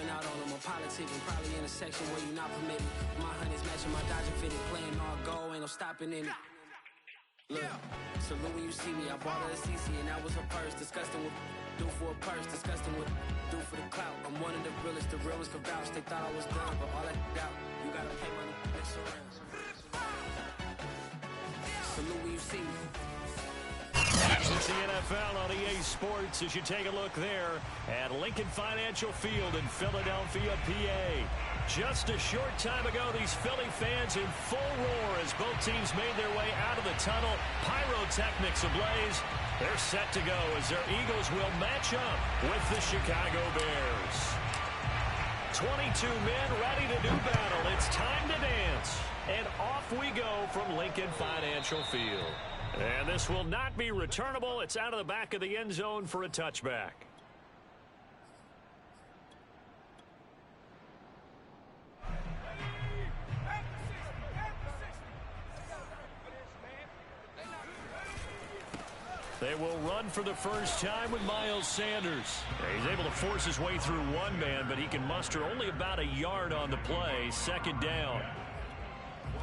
Hopping out on them, I'm politicking, probably in a section where you're not permitted. My honey's matching my Dodger fitted, playing all goal, ain't no stopping in it. Look, salute when you see me, I bought her a CC and that was her purse. Disgusting what do for a purse, disgusting what do for the clout. I'm one of the realest, the realest could vouch. They thought I was done, but all that out, you gotta pay money, mix around. Salute when you see me. It's the NFL on EA Sports as you take a look there at Lincoln Financial Field in Philadelphia, PA. Just a short time ago, these Philly fans in full roar as both teams made their way out of the tunnel. Pyrotechnics ablaze. They're set to go as their Eagles will match up with the Chicago Bears. 22 men ready to do battle. It's time to dance. And off we go from Lincoln Financial Field. And this will not be returnable. It's out of the back of the end zone for a touchback. They will run for the first time with Miles Sanders. He's able to force his way through one man, but he can muster only about a yard on the play. Second down.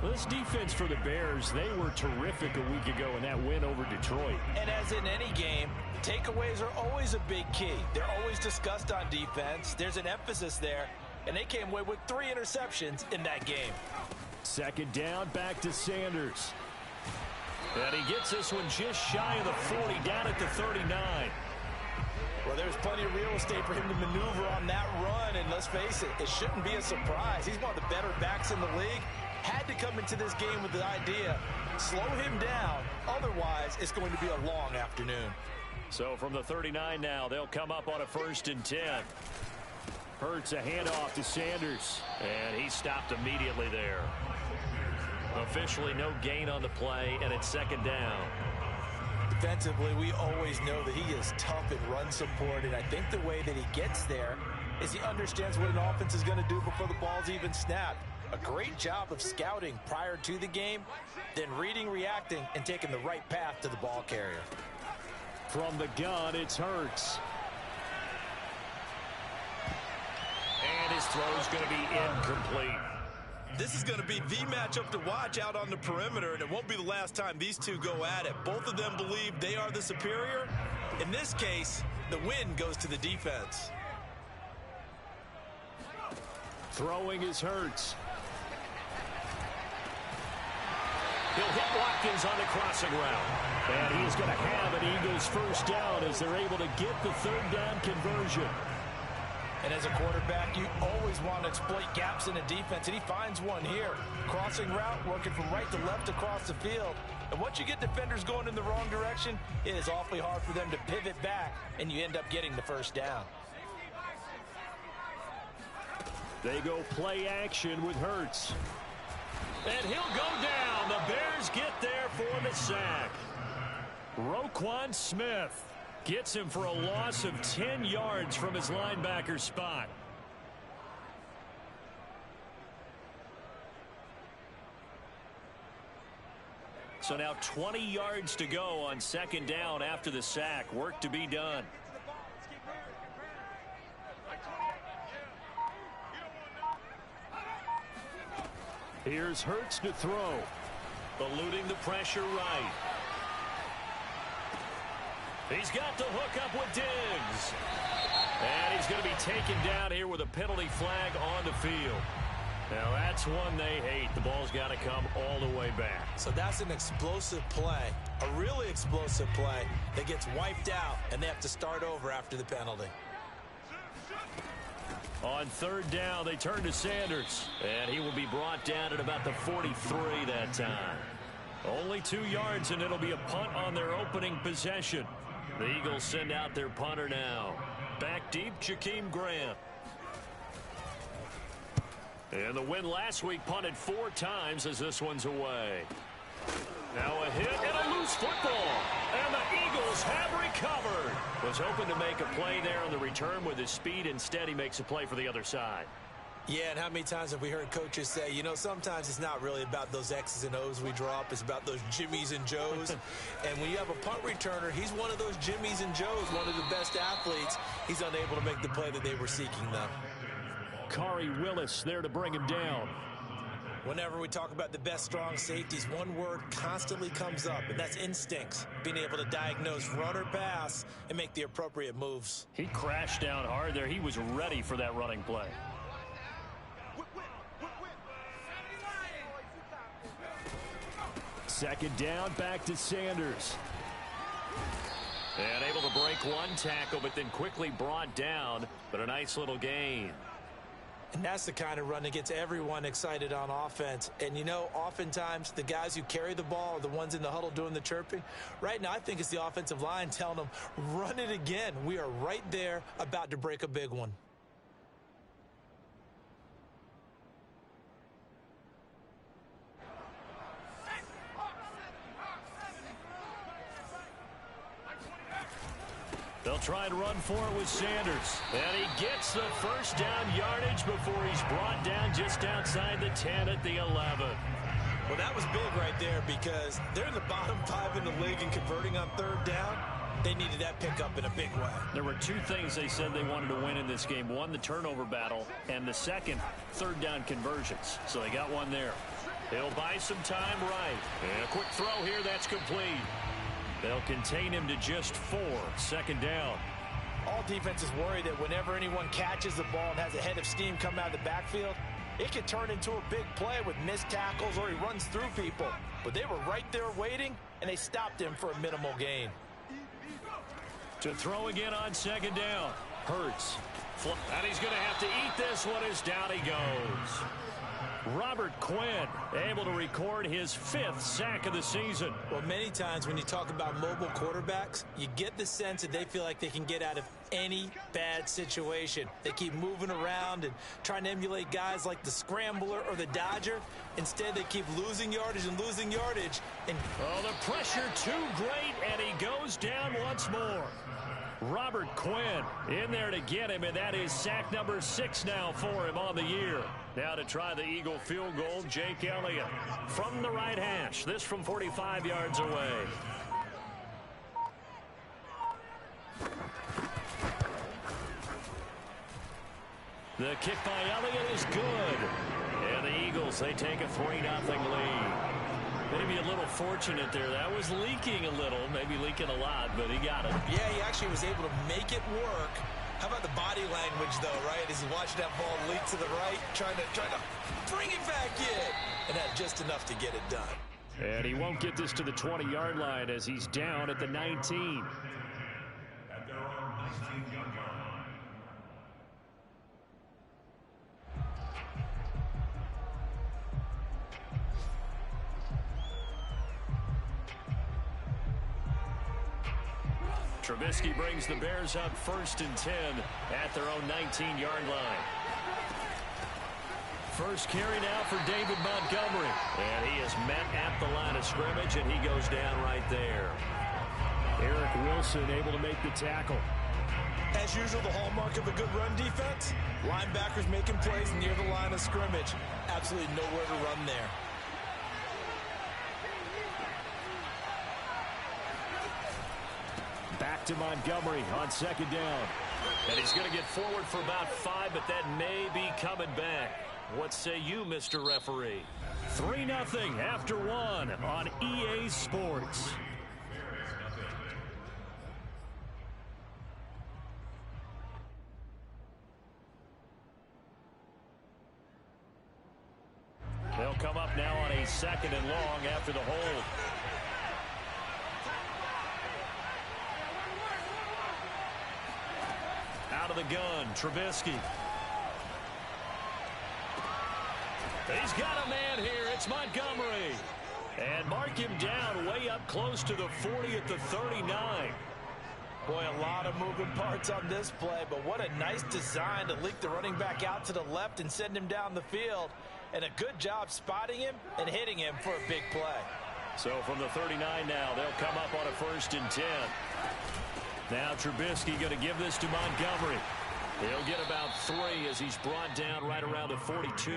Well, this defense for the Bears, they were terrific a week ago in that win over Detroit. And as in any game, takeaways are always a big key. They're always discussed on defense. There's an emphasis there, and they came away with 3 interceptions in that game. Second down, back to Sanders. And he gets this one just shy of the 40, down at the 39. Well, there's plenty of real estate for him to maneuver on that run, and let's face it, it shouldn't be a surprise. He's one of the better backs in the league. Had to come into this game with the idea, slow him down, otherwise it's going to be a long afternoon. So from the 39 now, they'll come up on a 1st and 10. Hurts a handoff to Sanders, and he stopped immediately there. Officially no gain on the play, and it's second down. Defensively, we always know that he is tough in run support, and I think the way that he gets there is he understands what an offense is going to do before the ball's even snapped. A great job of scouting prior to the game, then reading, reacting, and taking the right path to the ball carrier. From the gun, it's Hurts. And his throw's going to be incomplete. This is going to be the matchup to watch out on the perimeter, and it won't be the last time these two go at it. Both of them believe they are the superior. In this case, the win goes to the defense. Throwing is Hurts. He'll hit Watkins on the crossing route. And he's going to have an Eagles first down as they're able to get the 3rd down conversion. And as a quarterback, you always want to exploit gaps in a defense, and he finds one here. Crossing route, working from right to left across the field. And once you get defenders going in the wrong direction, it is awfully hard for them to pivot back, and you end up getting the first down. They go play action with Hurts. And he'll go down. The Bears get there for the sack. Roquan Smith gets him for a loss of 10 yards from his linebacker spot. So now 20 yards to go on second down after the sack. Work to be done. Here's Hurts to throw. Eluding the pressure right. He's got the hook up with Diggs. And he's going to be taken down here with a penalty flag on the field. Now that's one they hate. The ball's got to come all the way back. So that's an explosive play, a really explosive play that gets wiped out, and they have to start over after the penalty. On 3rd down, they turn to Sanders, and he will be brought down at about the 43 that time. Only 2 yards, and it'll be a punt on their opening possession. The Eagles send out their punter now. Back deep, Jakeem Grant. And the win last week punted 4 times as this one's away. Now a hit and a loose football. And the Eagles have recovered. Was hoping to make a play there on the return with his speed. Instead, he makes a play for the other side. Yeah, and how many times have we heard coaches say, you know, sometimes it's not really about those X's and O's we drop. It's about those Jimmies and Joes. And when you have a punt returner, he's one of those Jimmies and Joes, one of the best athletes. He's unable to make the play that they were seeking, though. Khari Willis there to bring him down. Whenever we talk about the best strong safeties, one word constantly comes up, and that's instincts. Being able to diagnose run or pass and make the appropriate moves. He crashed down hard there. He was ready for that running play. Second down, back to Sanders. And able to break one tackle, but then quickly brought down. But a nice little gain. And that's the kind of run that gets everyone excited on offense. And, you know, oftentimes the guys who carry the ball are the ones in the huddle doing the chirping. Right now, I think it's the offensive line telling them, run it again. We are right there about to break a big one. They'll try and run for it with Sanders. And he gets the first down yardage before he's brought down just outside the 10 at the 11. Well, that was big right there because they're in the bottom 5 in the league and converting on third down. They needed that pickup in a big way. There were two things they said they wanted to win in this game. One, the turnover battle, and the second, third down conversions. So they got one there. He'll buy some time right. And a quick throw here, that's complete. They'll contain him to just 4. Second down. All defenses worry that whenever anyone catches the ball and has a head of steam come out of the backfield, it can turn into a big play with missed tackles or he runs through people. But they were right there waiting, and they stopped him for a minimal gain. To throw again on second down. Hurts. And he's going to have to eat this one as down he goes. Robert Quinn able to record his 5th sack of the season. Well, many times when you talk about mobile quarterbacks, you get the sense that they feel like they can get out of any bad situation. They keep moving around and trying to emulate guys like the Scrambler or the Dodger. Instead, they keep losing yardage and losing yardage. And oh, the pressure too great, and he goes down once more. Robert Quinn in there to get him, and that is sack number 6 now for him on the year. Now to try the Eagle field goal, Jake Elliott from the right hash. This from 45 yards away. The kick by Elliott is good. And the Eagles, they take a 3-0 lead. Maybe a little fortunate there. That was leaking a little, maybe leaking a lot, but he got it. Yeah, he actually was able to make it work. How about the body language, though, right? As he watched that ball leak to the right, trying to bring it back in. And had just enough to get it done. And he won't get this to the 20-yard line as he's down at the 19. At their own 19-yard line. Trubisky brings the Bears up 1st and 10 at their own 19-yard line. First carry now for David Montgomery. And he is met at the line of scrimmage, and he goes down right there. Eric Wilson able to make the tackle. As usual, the hallmark of a good run defense, linebackers making plays near the line of scrimmage. Absolutely nowhere to run there. Back to Montgomery on second down. And he's going to get forward for about 5, but that may be coming back. What say you, Mr. Referee? 3-0 after 1 on EA Sports. They'll come up now on a 2nd and long after the hold. Out of the gun, Trubisky. He's got a man here. It's Montgomery. And mark him down way up close to the 40 at the 39. Boy, a lot of moving parts on this play, but what a nice design to leak the running back out to the left and send him down the field. And a good job spotting him and hitting him for a big play. So from the 39 now, they'll come up on a 1st and 10. Now Trubisky going to give this to Montgomery. He'll get about 3 as he's brought down right around the 42.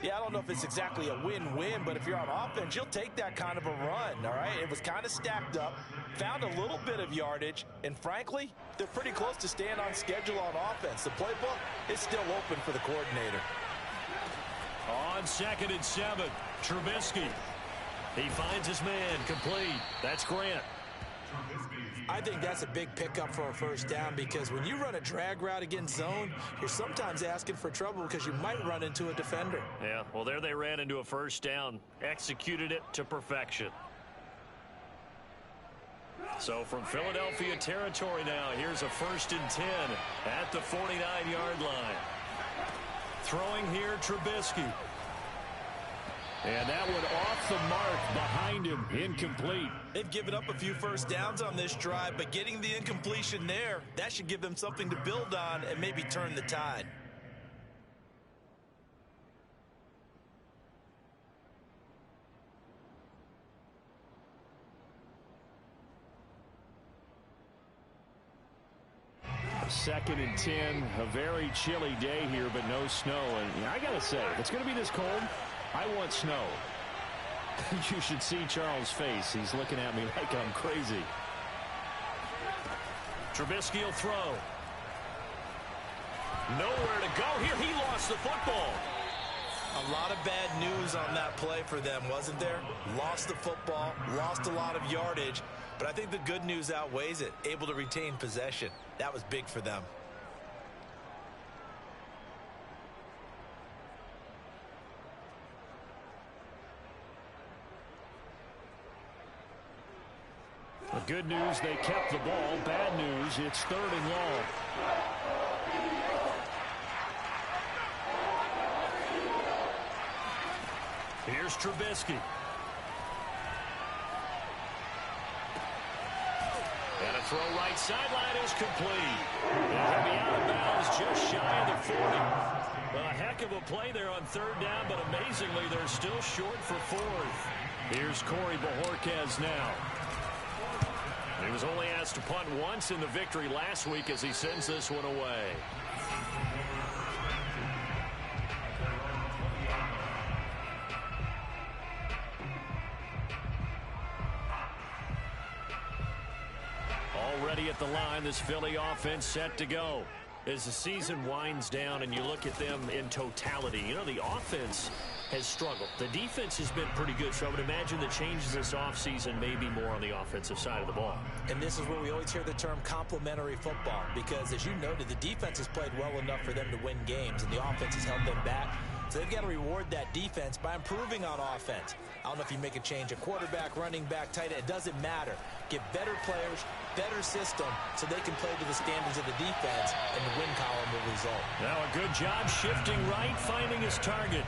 Yeah, I don't know if it's exactly a win-win, but if you're on offense, you'll take that kind of a run, all right? It was kind of stacked up, found a little bit of yardage, and frankly, they're pretty close to staying on schedule on offense. The playbook is still open for the coordinator. On 2nd and 7, Trubisky. He finds his man, complete. That's Grant. I think that's a big pickup for a first down because when you run a drag route against zone, you're sometimes asking for trouble because you might run into a defender. Yeah, well, there they ran into a first down, executed it to perfection. So from Philadelphia territory now, here's a 1st and 10 at the 49-yard line. Throwing here, Trubisky. And that one off the mark behind him, incomplete. They've given up a few first downs on this drive, but getting the incompletion there, that should give them something to build on and maybe turn the tide. Second and 10, a very chilly day here, but no snow. And I got to say, if it's going to be this cold, I want snow. You should see Charles' face. He's looking at me like I'm crazy. Trubisky will throw. Nowhere to go here. He lost the football. A lot of bad news on that play for them, wasn't there? Lost the football, lost a lot of yardage, but I think the good news outweighs it. Able to retain possession. That was big for them. The good news, they kept the ball. Bad news, it's 3rd and long. Here's Trubisky. And a throw right sideline is complete. And he'll be out of bounds just shy of the 40. Well, a heck of a play there on 3rd down, but amazingly, they're still short for 4th. Here's Corey Bojorquez now. He was only asked to punt once in the victory last week as he sends this one away. Already at the line, this Philly offense set to go. As the season winds down and you look at them in totality, you know, the offense has struggled. The defense has been pretty good, so I would imagine the changes this offseason may be more on the offensive side of the ball. And this is where we always hear the term complementary football because, as you noted, the defense has played well enough for them to win games, and the offense has held them back. So they've got to reward that defense by improving on offense. I don't know if you make a change, a quarterback, running back, tight end, it doesn't matter. Get better players, better system, so they can play to the standards of the defense, and the win column will result. Now a good job shifting right, finding his target.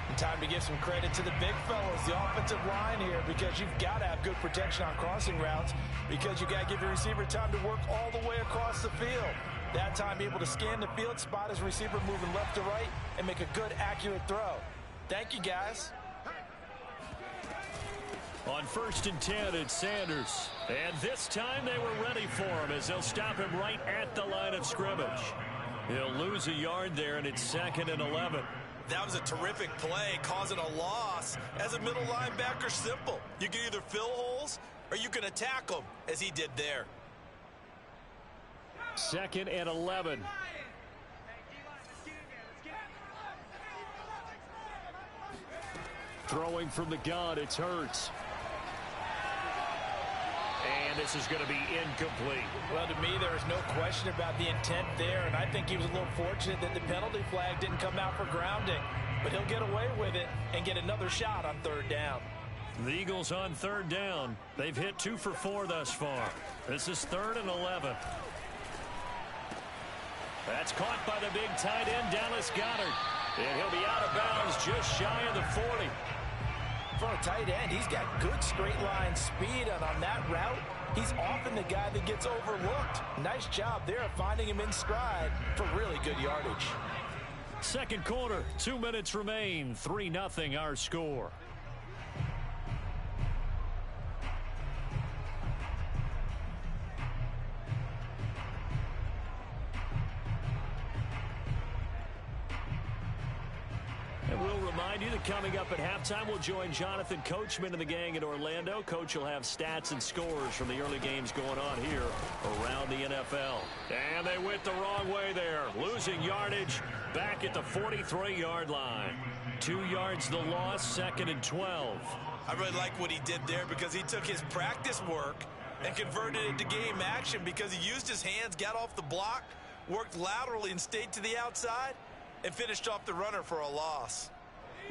And time to give some credit to the big fellas, the offensive line here, because you've got to have good protection on crossing routes because you've got to give your receiver time to work all the way across the field. That time able to scan the field, spot his receiver moving left to right, and make a good, accurate throw. Thank you, guys. On 1st and 10, it's Sanders. And this time they were ready for him as they'll stop him right at the line of scrimmage. He'll lose a yard there, and it's 2nd and 11. That was a terrific play, causing a loss. As a middle linebacker, simple. You can either fill holes or you can attack them, as he did there. 2nd and 11. Throwing from the gun, it's Hurts. And this is going to be incomplete. Well, to me, there is no question about the intent there, and I think he was a little fortunate that the penalty flag didn't come out for grounding. But he'll get away with it and get another shot on 3rd down. The Eagles on 3rd down. They've hit 2 for 4 thus far. This is 3rd and 11. That's caught by the big tight end, Dallas Goedert. And he'll be out of bounds just shy of the 40. For a tight end, he's got good straight line speed, and on that route, he's often the guy that gets overlooked. Nice job there of finding him in stride for really good yardage. Second quarter, 2 minutes remain, 3-0 our score. And we'll remind you that coming up at halftime, we'll join Jonathan Coachman and the gang in Orlando. Coach will have stats and scores from the early games going on here around the NFL. And they went the wrong way there, losing yardage back at the 43-yard line. 2 yards the loss, 2nd and 12. I really like what he did there because he took his practice work and converted it to game action because he used his hands, got off the block, worked laterally and stayed to the outside, and finished off the runner for a loss.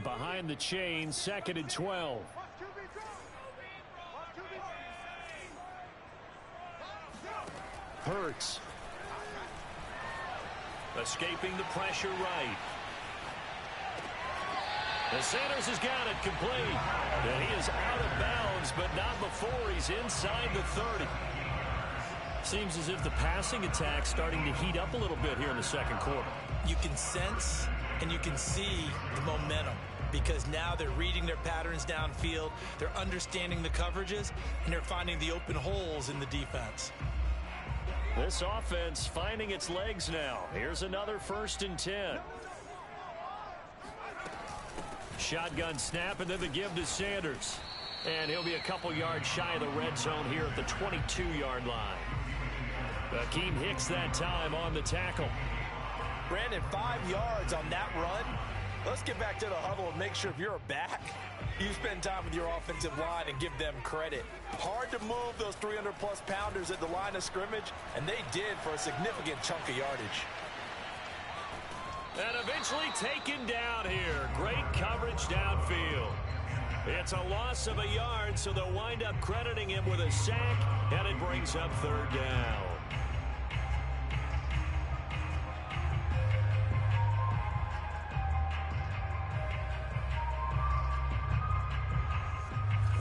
Behind the chain, 2nd and 12. Hurts. Escaping the pressure right. And Sanders has got it complete. And he is out of bounds, but not before he's inside the 30. Seems as if the passing attack's starting to heat up a little bit here in the second quarter. You can sense and you can see the momentum because now they're reading their patterns downfield, they're understanding the coverages, and they're finding the open holes in the defense. This offense finding its legs now. Here's another 1st and 10. Shotgun snap, and then the give to Sanders. And he'll be a couple yards shy of the red zone here at the 22-yard line. Akeem Hicks that time on the tackle. Brandon, 5 yards on that run. Let's get back to the huddle and make sure if you're a back, you spend time with your offensive line and give them credit. Hard to move those 300-plus pounders at the line of scrimmage, and they did for a significant chunk of yardage. And eventually taken down here. Great coverage downfield. It's a loss of a yard, so they'll wind up crediting him with a sack, and it brings up 3rd down.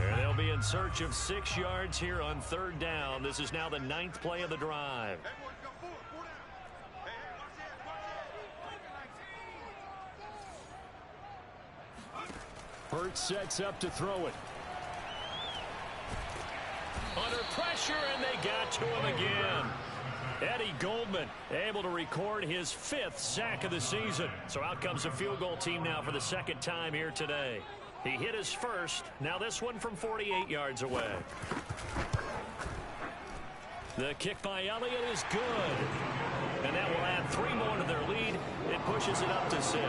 And they'll be in search of 6 yards here on 3rd down. This is now the 9th play of the drive. Hurts sets up to throw it. Under pressure, and they got to him again. Eddie Goldman able to record his 5th sack of the season. So out comes a field goal team now for the 2nd time here today. He hit his first. Now this one from 48 yards away. The kick by Elliott is good. And that will add 3 more to their lead. It pushes it up to 6.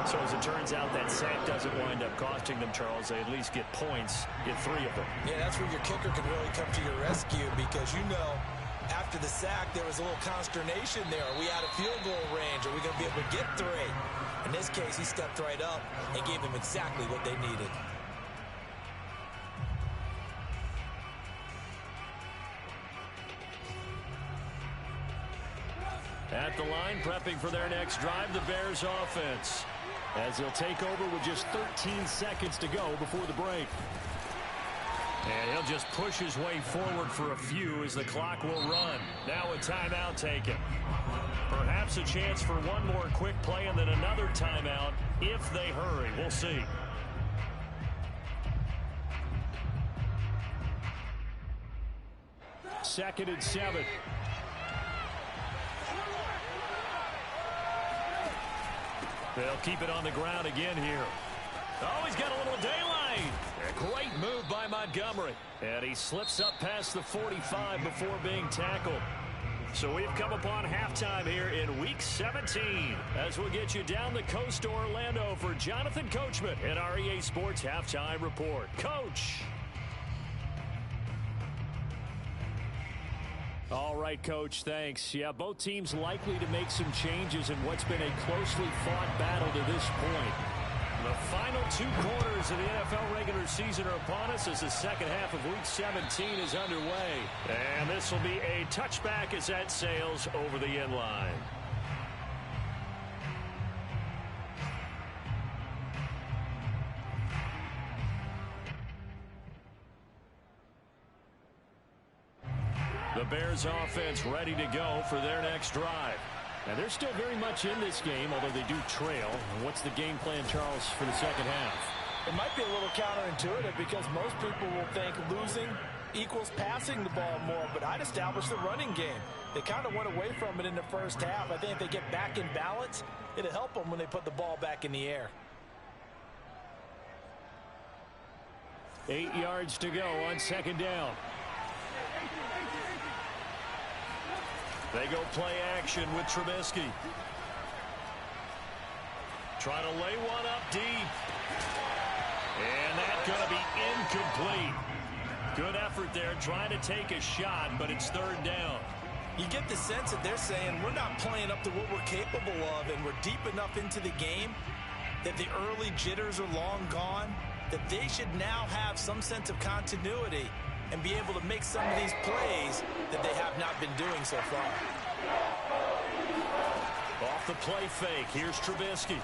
So as it turns out, that sack doesn't wind up costing them, Charles. They at least get points, get 3 of them. Yeah, that's where your kicker can really come to your rescue because, you know, after the sack, there was a little consternation there. Are we out of field goal range? Are we going to be able to get 3? In this case, he stepped right up and gave them exactly what they needed. At the line, prepping for their next drive, the Bears offense. As they'll take over with just 13 seconds to go before the break. And he'll just push his way forward for a few as the clock will run. Now a timeout taken. Perhaps a chance for one more quick play and then another timeout if they hurry. We'll see. Second and 7. They'll keep it on the ground again here. Oh, he's got a little daylight. A great move by Montgomery. And he slips up past the 45 before being tackled. So we've come upon halftime here in Week 17 as we'll get you down the coast to Orlando for Jonathan Coachman at our EA Sports Halftime Report. Coach. All right, Coach, thanks. Yeah, both teams likely to make some changes in what's been a closely fought battle to this point. The final 2 quarters of the NFL regular season are upon us as the second half of Week 17 is underway. And this will be a touchback as that sails over the end line. The Bears offense ready to go for their next drive. And they're still very much in this game, although they do trail. What's the game plan, Charles, for the second half? It might be a little counterintuitive because most people will think losing equals passing the ball more, but I'd establish the running game. They kind of went away from it in the first half. I think if they get back in balance, it'll help them when they put the ball back in the air. 8 yards to go on second down. They go play action with Trubisky. Trying to lay one up deep. And that's going to be incomplete. Good effort there, trying to take a shot, but it's third down. You get the sense that they're saying we're not playing up to what we're capable of, and we're deep enough into the game that the early jitters are long gone, that they should now have some sense of continuity and be able to make some of these plays that they have not been doing so far. Off the play fake, here's Trubisky.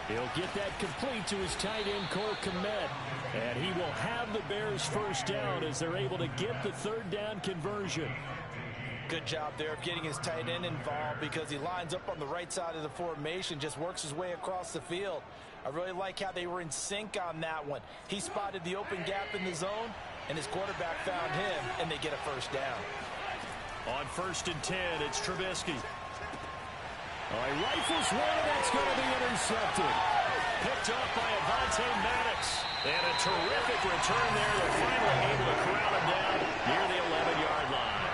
He'll get that complete to his tight end, Cole Kmet. And he will have the Bears first down as they're able to get the third down conversion. Good job there of getting his tight end involved because he lines up on the right side of the formation, just works his way across the field. I really like how they were in sync on that one. He spotted the open gap in the zone, and his quarterback found him, and they get a first down. On 1st and 10, it's Trubisky. He rifles one, and that's going to be intercepted. Picked off by Avonte Maddox. And a terrific return there. They're finally able to corral him down near the 11-yard line.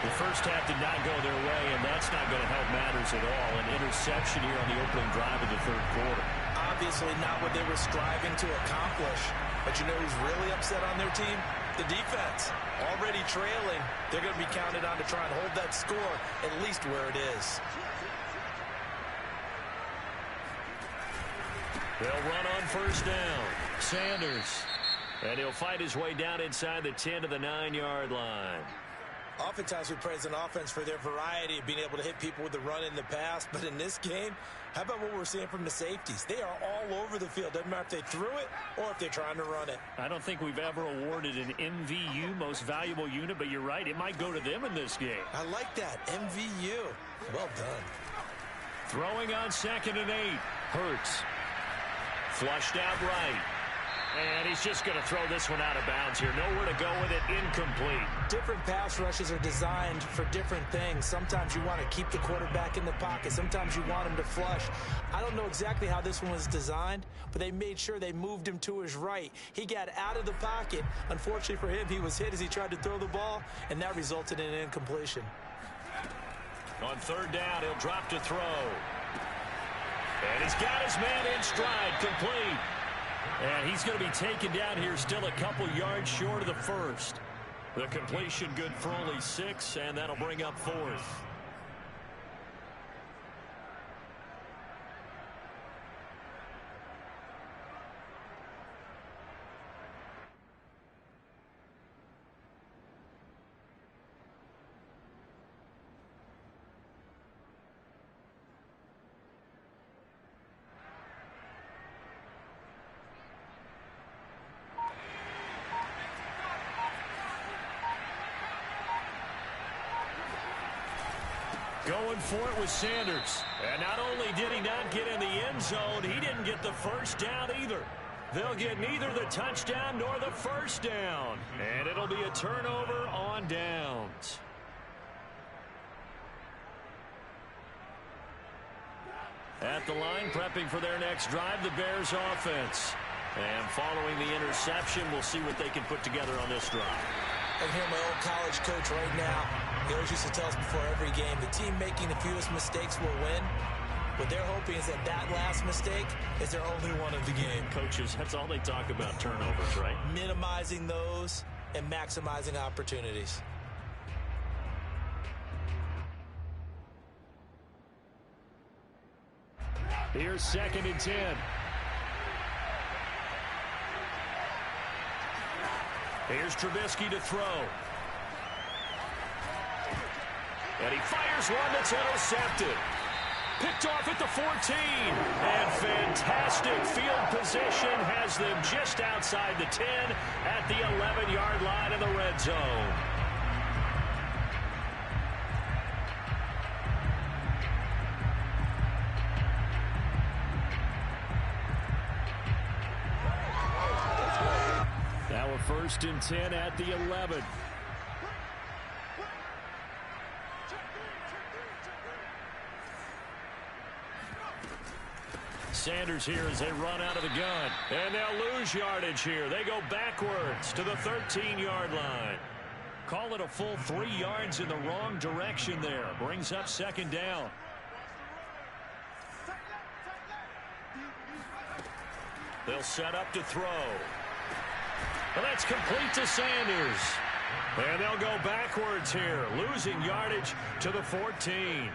The first half did not go their way, and that's not going to help matters at all. An interception here on the opening drive of the third quarter. Obviously not what they were striving to accomplish. But you know who's really upset on their team? The defense. Already trailing. They're going to be counted on to try and hold that score at least where it is. They'll run on first down. Sanders. And he'll fight his way down inside the 10 to the 9-yard line. Oftentimes we praise an offense for their variety of being able to hit people with the run in the pass. But in this game, how about what we're seeing from the safeties? They are all over the field. Doesn't matter if they threw it or if they're trying to run it. I don't think we've ever awarded an MVU, most valuable unit, but you're right. It might go to them in this game. I like that. MVU. Well done. Throwing on 2nd and 8. Hurts. Flushed out right. And he's just going to throw this one out of bounds here. Nowhere to go with it. Incomplete. Different pass rushes are designed for different things. Sometimes you want to keep the quarterback in the pocket. Sometimes you want him to flush. I don't know exactly how this one was designed, but they made sure they moved him to his right. He got out of the pocket. Unfortunately for him, he was hit as he tried to throw the ball, and that resulted in an incompletion. On 3rd down, he'll drop to throw. And he's got his man in stride, complete. And he's going to be taken down here still a couple yards short of the first. The completion good for only 6, and that'll bring up 4th. Going for it with Sanders. And not only did he not get in the end zone, he didn't get the first down either. They'll get neither the touchdown nor the first down. And it'll be a turnover on downs. At the line, prepping for their next drive, the Bears offense. And following the interception, we'll see what they can put together on this drive. I hear my old college coach right now. He always used to tell us before every game, the team making the fewest mistakes will win. What they're hoping is that that last mistake is their only one of the game. Coaches, that's all they talk about, turnovers, right? Minimizing those and maximizing opportunities. Here's 2nd and 10. Here's Trubisky to throw. And he fires one that's intercepted. Picked off at the 14. And fantastic field position has them just outside the 10 at the 11-yard line in the red zone. First and 10 at the 11. Sanders here as they run out of the gun. And they'll lose yardage here. They go backwards to the 13-yard line. Call it a full 3 yards in the wrong direction there. Brings up second down. They'll set up to throw. And that's complete to Sanders. And they'll go backwards here, losing yardage to the 14.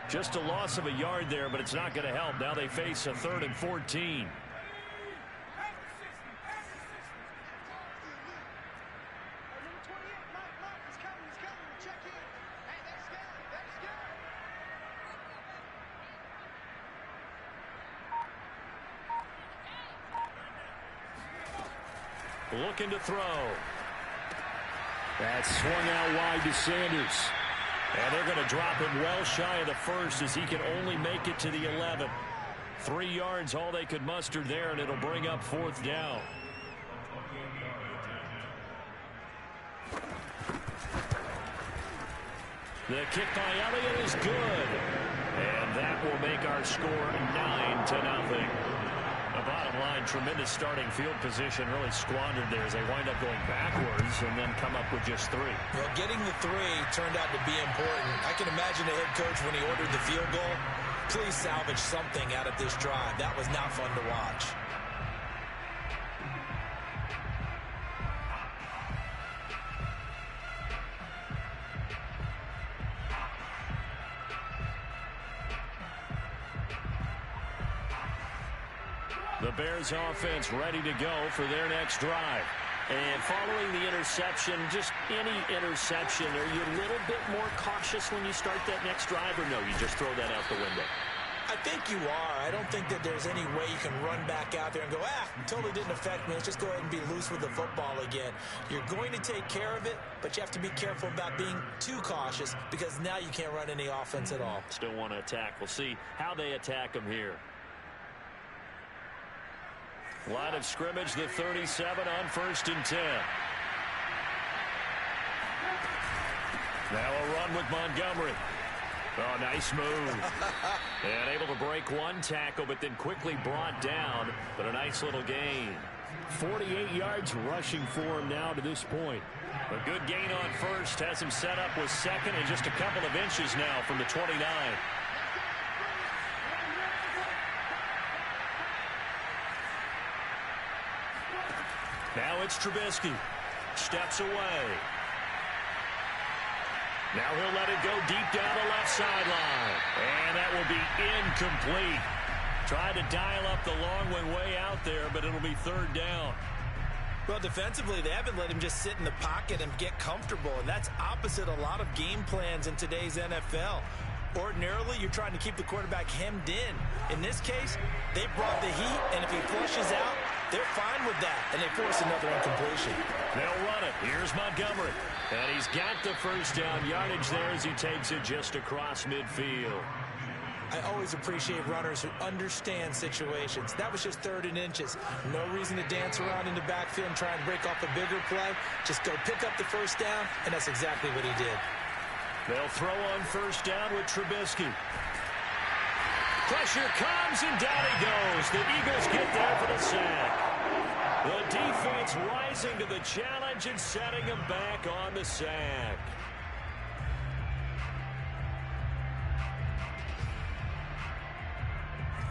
Just a loss of a yard there, but it's not going to help. Now they face a 3rd and 14. Looking to throw. That's swung out wide to Sanders. And they're going to drop him well shy of the first as he can only make it to the 11. 3 yards, all they could muster there, and it'll bring up 4th down. The kick by Elliott is good. And that will make our score 9-0. The bottom line, tremendous starting field position, really squandered there as they wind up going backwards and then come up with just 3. Well, getting the 3 turned out to be important. I can imagine the head coach when he ordered the field goal, please salvage something out of this drive. That was not fun to watch. The Bears offense ready to go for their next drive. And following the interception, just any interception, are you a little bit more cautious when you start that next drive, or no, you just throw that out the window? I think you are. I don't think that there's any way you can run back out there and go, totally didn't affect me. Let's just go ahead and be loose with the football again. You're going to take care of it, but you have to be careful about being too cautious because now you can't run any offense at all. Still want to attack. We'll see how they attack them here. Line of scrimmage, the 37 on 1st and 10. Now a run with Montgomery. Oh, nice move. And able to break one tackle, but then quickly brought down. But a nice little gain. 48 yards rushing for him now to this point. A good gain on first. Has him set up with second and just a couple of inches now from the 29. Now it's Trubisky. Steps away. Now he'll let it go deep down the left sideline. And that will be incomplete. Tried to dial up the long one way out there, but it'll be 3rd down. Well, defensively, they haven't let him just sit in the pocket and get comfortable, and that's opposite a lot of game plans in today's NFL. Ordinarily, you're trying to keep the quarterback hemmed in. In this case, they brought the heat, and if he flushes out, they're fine with that, and they force another incompletion. They'll run it. Here's Montgomery. And he's got the first down yardage there as he takes it just across midfield. I always appreciate runners who understand situations. That was just 3rd and inches. No reason to dance around in the backfield and try and break off a bigger play. Just go pick up the first down, and that's exactly what he did. They'll throw on first down with Trubisky. Pressure comes, and down he goes. The Eagles get there for the sack. The defense rising to the challenge and setting him back on the sack.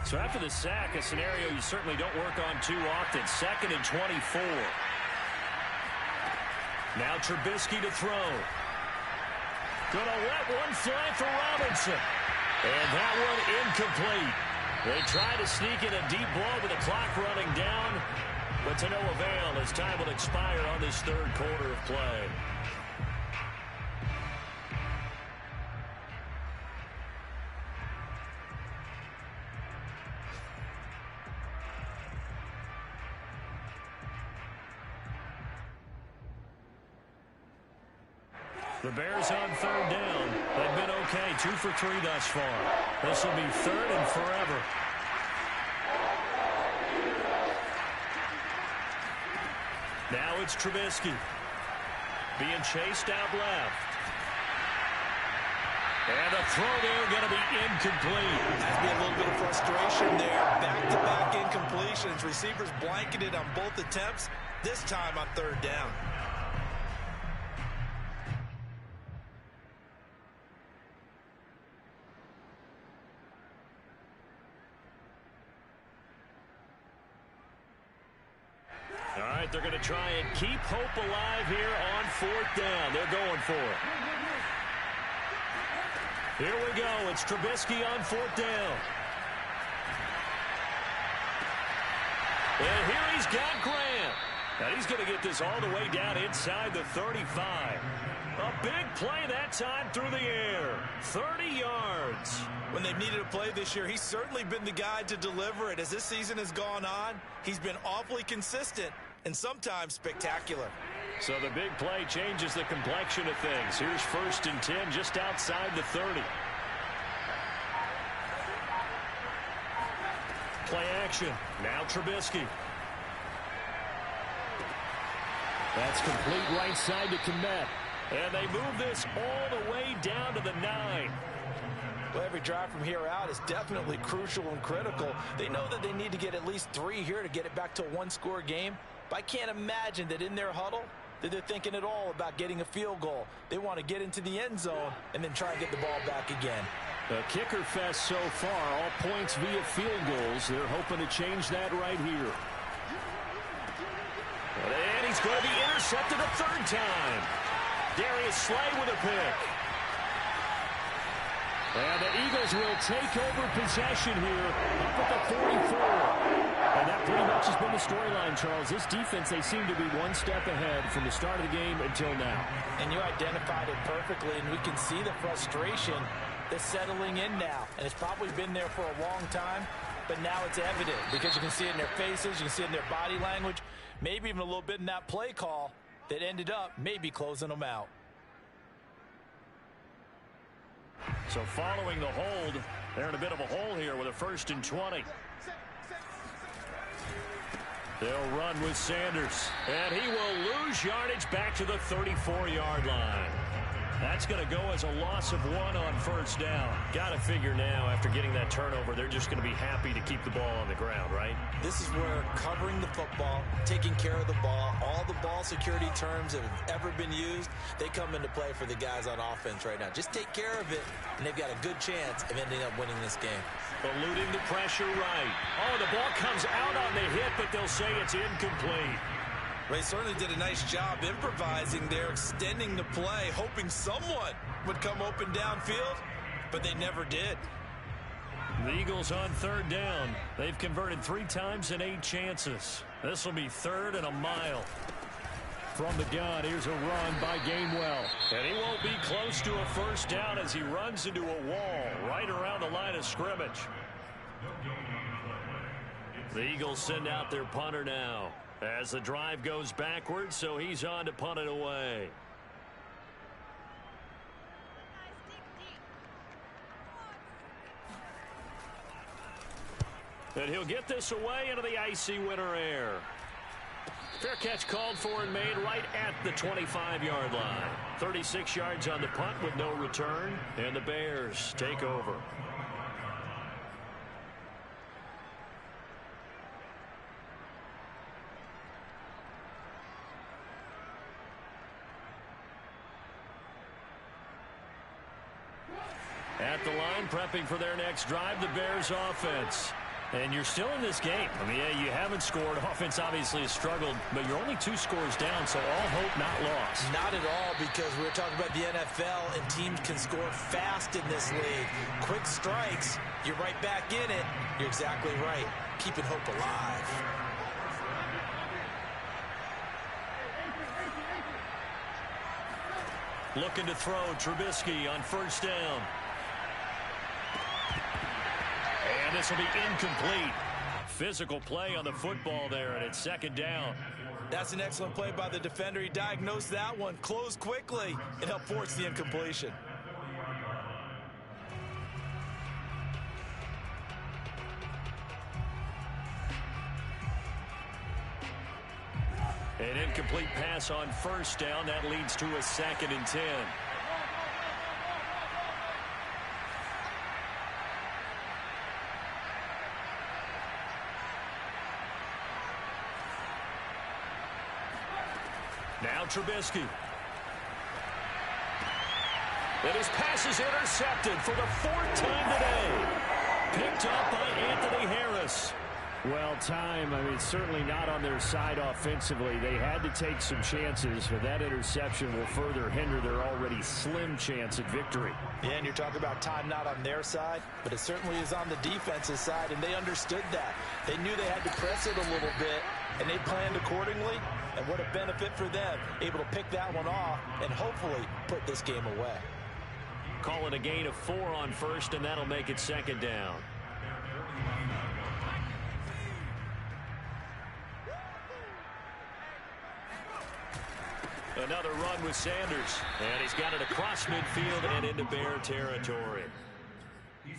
So after the sack, a scenario you certainly don't work on too often. 2nd and 24. Now Trubisky to throw. Gonna let one fly for Robinson. And that one incomplete. They try to sneak in a deep ball with the clock running down, but to no avail as time will expire on this 3rd quarter of play. The Bears on 3rd down. They've been okay, 2 for 3 thus far. This will be 3rd and forever. Now it's Trubisky. Being chased out left. And the throw there going to be incomplete. Has been a little bit of frustration there. Back-to-back incompletions. Receivers blanketed on both attempts, this time on third down. All right, they're going to try and keep hope alive here on fourth down. They're going for it. Here we go. It's Trubisky on fourth down. And here he's got Grant. Now he's going to get this all the way down inside the 35. A big play that time through the air. 30 yards. When they've needed a play this year, he's certainly been the guy to deliver it. As this season has gone on, he's been awfully consistent and sometimes spectacular. So the big play changes the complexion of things. Here's 1st and 10 just outside the 30. Play action. Now Trubisky. That's complete right side to Kmet. And they move this all the way down to the 9. Well, every drive from here out is definitely crucial and critical. They know that they need to get at least 3 here to get it back to a one-score game. But I can't imagine that in their huddle that they're thinking at all about getting a field goal. They want to get into the end zone and then try and get the ball back again. The kicker fest so far, all points via field goals. They're hoping to change that right here. And he's going to be intercepted a third time. Darius Slay with a pick. And the Eagles will take over possession here up at the 44. And that pretty much has been the storyline, Charles. This defense, they seem to be one step ahead from the start of the game until now. And you identified it perfectly, and we can see the frustration that's settling in now. And it's probably been there for a long time, but now it's evident because you can see it in their faces, you can see it in their body language, maybe even a little bit in that play call that ended up maybe closing them out. So following the hold, they're in a bit of a hole here with a 1st and 20. They'll run with Sanders, and he will lose yardage back to the 34-yard line. That's going to go as a loss of 1 on 1st down. Got to figure now, after getting that turnover, they're just going to be happy to keep the ball on the ground, right? This is where covering the football, taking care of the ball, all the ball security terms that have ever been used, they come into play for the guys on offense right now. Just take care of it, and they've got a good chance of ending up winning this game. Eluding the pressure right. Oh, the ball comes out on the hit, but they'll say it's incomplete. They certainly did a nice job improvising there, extending the play, hoping someone would come open downfield, but they never did. The Eagles on 3rd down. They've converted 3 times in 8 chances. This will be 3rd and a mile. From the gun, here's a run by Gainwell. And he won't be close to a 1st down as he runs into a wall right around the line of scrimmage. The Eagles send out their punter now as the drive goes backwards, so he's on to punt it away. And he'll get this away into the icy winter air. Fair catch called for and made right at the 25-yard line. 36 yards on the punt with no return, and the Bears take over. At the line, prepping for their next drive, the Bears offense. And you're still in this game. I mean, yeah, you haven't scored. Offense obviously has struggled, but you're only 2 scores down, so all hope not lost. Not at all, because we're talking about the NFL, and teams can score fast in this league. Quick strikes, you're right back in it. You're exactly right. Keeping hope alive. Looking to throw Trubisky on 1st down. And this will be incomplete. Physical play on the football there, and it's 2nd down. That's an excellent play by the defender. He diagnosed that one, closed quickly, and helped force the incompletion. An incomplete pass on first down. That leads to a 2nd and 10. Now Trubisky. And his pass is intercepted for the 4th time today. Picked up by Anthony Harris. Well, time, certainly not on their side offensively. They had to take some chances, but that interception will further hinder their already slim chance at victory. Yeah, and you're talking about time not on their side, but it certainly is on the defense's side, and they understood that. They knew they had to press it a little bit, and they planned accordingly, and what a benefit for them, able to pick that one off and hopefully put this game away. Call it a gain of 4 on first, and that'll make it 2nd down. Another run with Sanders, and he's got it across midfield and into Bear territory.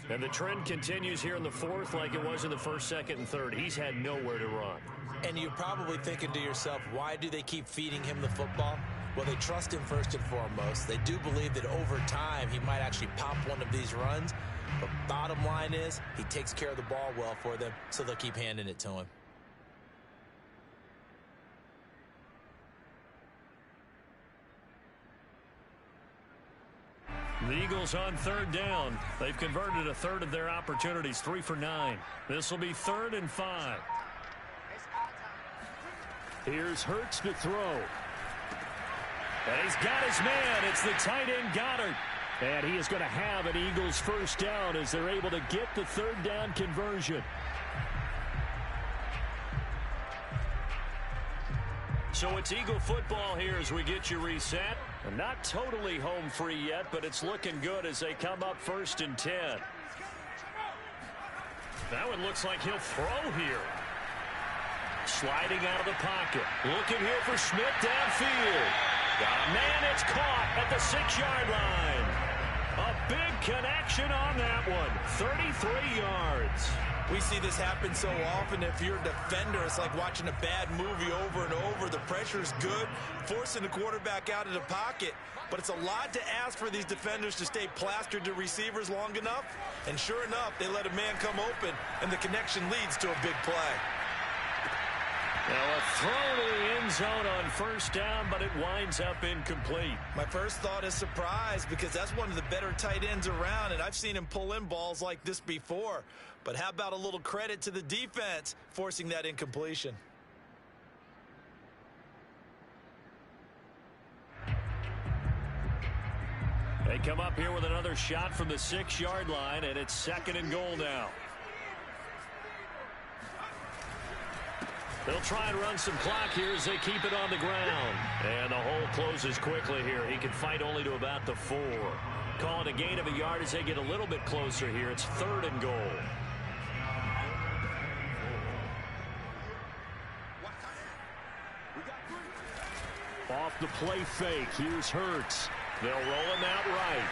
And the trend continues here in the 4th like it was in the 1st, 2nd, and 3rd. He's had nowhere to run. And you're probably thinking to yourself, why do they keep feeding him the football? Well, they trust him first and foremost. They do believe that over time he might actually pop one of these runs. But bottom line is he takes care of the ball well for them, so they'll keep handing it to him. The Eagles on 3rd down. They've converted a 1/3 of their opportunities, 3 for 9. This will be 3rd and 5. Here's Hurts to throw. And he's got his man. It's the tight end Goddard. And he is going to have an Eagles 1st down as they're able to get the 3rd down conversion. So it's Eagle football here as we get you reset. Not totally home free yet, but it's looking good as they come up 1st and 10. That one looks like he'll throw here. Sliding out of the pocket. Looking here for Smith downfield. Got a man, it's caught at the 6-yard line. A big connection on that one. 33 yards. We see this happen so often. If you're a defender, it's like watching a bad movie over and over. The pressure's good, forcing the quarterback out of the pocket. But it's a lot to ask for these defenders to stay plastered to receivers long enough. And sure enough, they let a man come open, and the connection leads to a big play. Now a throw to the end zone on 1st down, but it winds up incomplete. My first thought is surprise, because that's one of the better tight ends around, and I've seen him pull in balls like this before. But how about a little credit to the defense forcing that incompletion? They come up here with another shot from the 6-yard line, and it's 2nd and goal now. They'll try and run some clock here as they keep it on the ground. And the hole closes quickly here. He can fight only to about the 4. Call it a gain of a yard as they get a little bit closer here. It's 3rd and goal. Off the play fake. Here's Hurts. They'll roll him out right.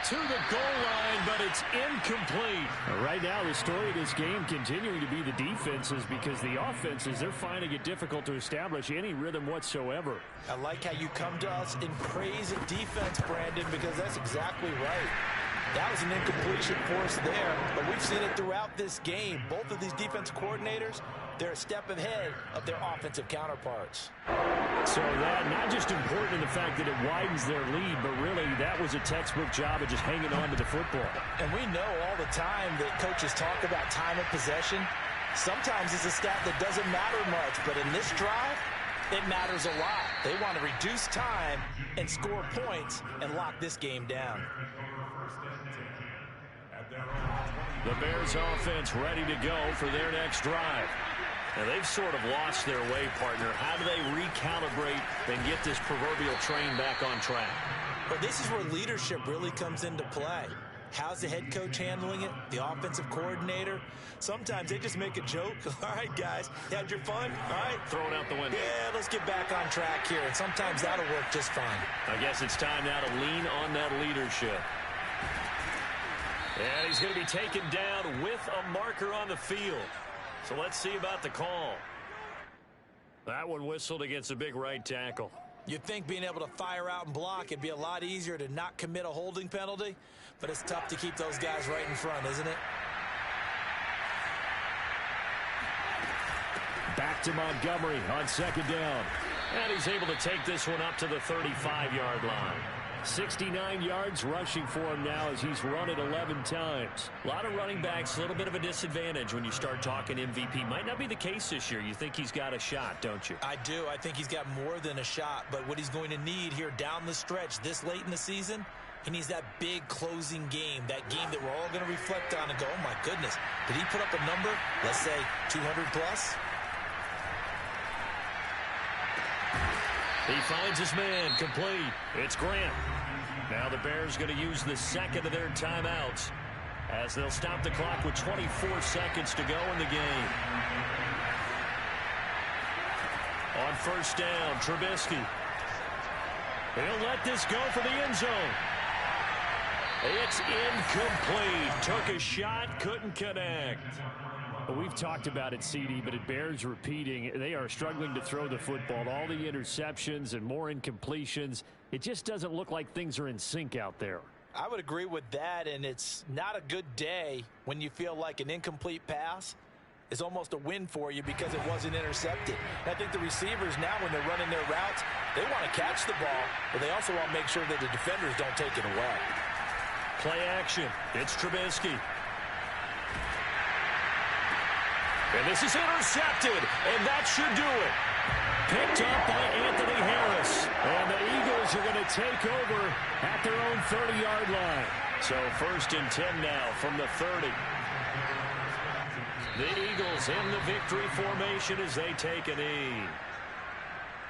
To the goal line, but it's incomplete. Right now, the story of this game continuing to be the defenses, because the offenses, they're finding it difficult to establish any rhythm whatsoever. I like how you come to us in praise of defense, Brandon, because that's exactly right. That was an incompletion force there, but we've seen it throughout this game. Both of these defense coordinators, they're a step ahead of their offensive counterparts. So that not just important in the fact that it widens their lead, but really that was a textbook job of just hanging on to the football. And we know all the time that coaches talk about time of possession. Sometimes it's a stat that doesn't matter much, but in this drive, it matters a lot. They want to reduce time and score points and lock this game down. The Bears offense ready to go for their next drive. Now they've sort of lost their way, partner. How do they recalibrate and get this proverbial train back on track? But this is where leadership really comes into play. How's the head coach handling it? The offensive coordinator? Sometimes they just make a joke. All right, guys, you had your fun? All right. Throw it out the window. Yeah, let's get back on track here. And sometimes that'll work just fine. I guess it's time now to lean on that leadership. And he's going to be taken down with a marker on the field. So let's see about the call. That one whistled against a big right tackle. You'd think being able to fire out and block, it'd be a lot easier to not commit a holding penalty, but it's tough to keep those guys right in front, isn't it? Back to Montgomery on second down. And he's able to take this one up to the 35-yard line. 69 yards rushing for him now as he's run it 11 times. A lot of running backs, a little bit of a disadvantage when you start talking MVP. Might not be the case this year. You think he's got a shot, don't you? I do. I think he's got more than a shot. But what he's going to need here down the stretch this late in the season, he needs that big closing game, that game that we're all going to reflect on and go, oh, my goodness, did he put up a number, let's say 200 plus? He finds his man, complete. It's Grant. Now the Bears going to use the second of their timeouts as they'll stop the clock with 24 seconds to go in the game. On first down, Trubisky. He'll let this go for the end zone. It's incomplete. Took a shot, couldn't connect. We've talked about it, CD, but it bears repeating. They are struggling to throw the football. All the interceptions and more incompletions. It just doesn't look like things are in sync out there. I would agree with that, and it's not a good day when you feel like an incomplete pass is almost a win for you because it wasn't intercepted. And I think the receivers now, when they're running their routes, they want to catch the ball, but they also want to make sure that the defenders don't take it away. Play action. It's Trubisky. And this is intercepted, and that should do it. Picked up by Anthony Harris. And the Eagles are going to take over at their own 30-yard line. So 1st and 10 now from the 30. The Eagles in the victory formation as they take a knee.